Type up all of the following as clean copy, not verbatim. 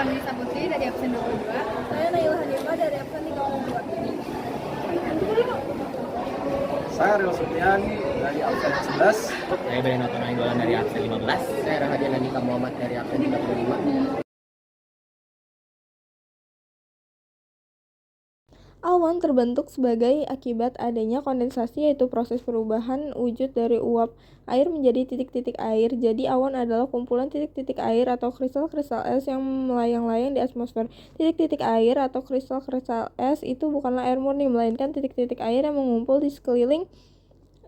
Vanessa Putri dari absen 22. Saya Naila Hanifah dari absen 32. Saya Rio Supiani dari absen 11. Saya Benoto Nainggolan dari absen 15. Saya Rahadian Andika Muhammad dari absen 35. Awan terbentuk sebagai akibat adanya kondensasi, yaitu proses perubahan wujud dari uap air menjadi titik-titik air. Jadi awan adalah kumpulan titik-titik air atau kristal-kristal es yang melayang-layang di atmosfer. Titik-titik air atau kristal-kristal es itu bukanlah air murni, melainkan titik-titik air yang mengumpul di sekeliling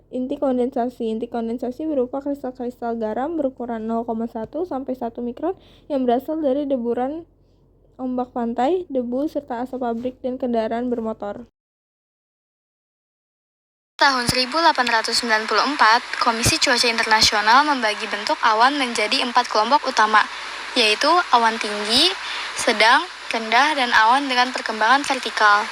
inti kondensasi. Inti kondensasi berupa kristal-kristal garam berukuran 0,1 sampai 1 mikron yang berasal dari deburan ombak pantai, debu, serta asap pabrik dan kendaraan bermotor. Tahun 1894, Komisi Cuaca Internasional membagi bentuk awan menjadi 4 kelompok utama, yaitu awan tinggi, sedang, rendah, dan awan dengan perkembangan vertikal.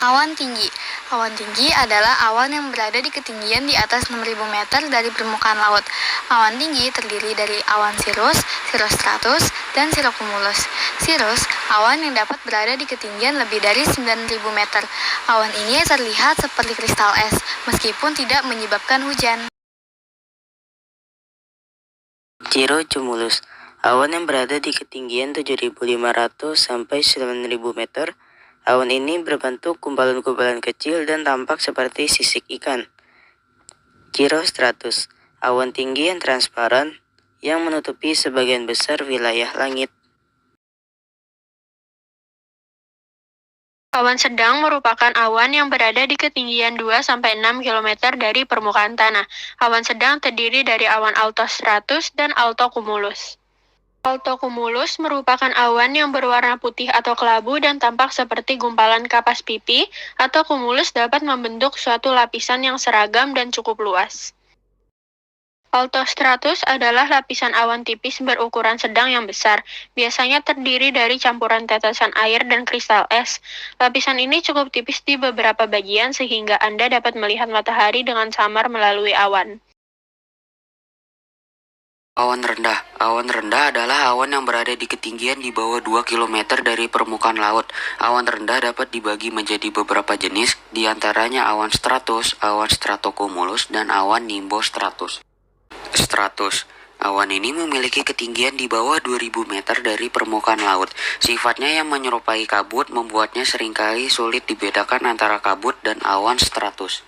Awan tinggi. Awan tinggi adalah awan yang berada di ketinggian di atas 6.000 meter dari permukaan laut. Awan tinggi terdiri dari awan sirrus, cirrostratus, dan cirrocumulus. Cirrus, awan yang dapat berada di ketinggian lebih dari 9.000 meter. Awan ini terlihat seperti kristal es, meskipun tidak menyebabkan hujan. Cirrocumulus, awan yang berada di ketinggian 7.500 sampai 9.000 meter. Awan ini berbentuk gumpalan-gumpalan kecil dan tampak seperti sisik ikan. Cirrostratus, awan tinggi yang transparan yang menutupi sebagian besar wilayah langit. Awan sedang merupakan awan yang berada di ketinggian 2-6 km dari permukaan tanah. Awan sedang terdiri dari awan altostratus dan altocumulus. Altocumulus merupakan awan yang berwarna putih atau kelabu dan tampak seperti gumpalan kapas pipi, atau cumulus dapat membentuk suatu lapisan yang seragam dan cukup luas. Altostratus adalah lapisan awan tipis berukuran sedang yang besar, biasanya terdiri dari campuran tetesan air dan kristal es. Lapisan ini cukup tipis di beberapa bagian sehingga Anda dapat melihat matahari dengan samar melalui awan. Awan rendah. Awan rendah adalah awan yang berada di ketinggian di bawah 2 km dari permukaan laut. Awan rendah dapat dibagi menjadi beberapa jenis, diantaranya awan stratus, awan stratocumulus, dan awan nimbostratus. Stratus. Awan ini memiliki ketinggian di bawah 2000 meter dari permukaan laut. Sifatnya yang menyerupai kabut membuatnya seringkali sulit dibedakan antara kabut dan awan stratus.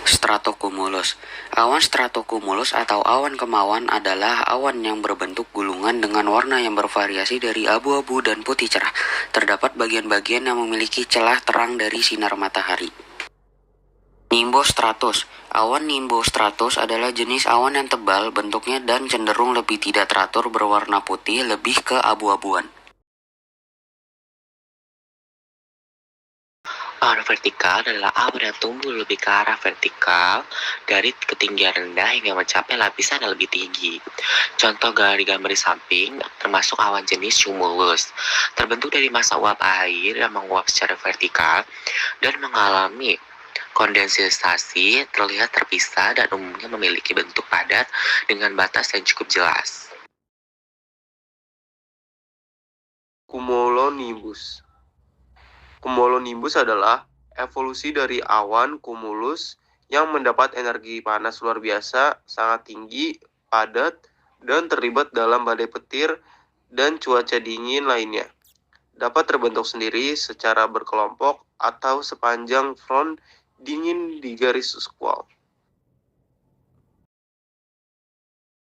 Stratocumulus. Awan stratocumulus atau awan kemawan adalah awan yang berbentuk gulungan dengan warna yang bervariasi dari abu-abu dan putih cerah. Terdapat bagian-bagian yang memiliki celah terang dari sinar matahari. Nimbostratus. Awan nimbostratus adalah jenis awan yang tebal bentuknya dan cenderung lebih tidak teratur, berwarna putih lebih ke abu-abuan. Awan vertikal adalah awan yang tumbuh lebih ke arah vertikal dari ketinggian rendah hingga mencapai lapisan yang lebih tinggi. Contoh di gambar di samping termasuk awan jenis cumulus, terbentuk dari massa uap air yang menguap secara vertikal dan mengalami kondensasi, terlihat terpisah dan umumnya memiliki bentuk padat dengan batas yang cukup jelas. Cumulonimbus. Cumulonimbus adalah evolusi dari awan cumulus yang mendapat energi panas luar biasa, sangat tinggi, padat, dan terlibat dalam badai petir dan cuaca dingin lainnya. Dapat terbentuk sendiri secara berkelompok atau sepanjang front dingin di garis squall.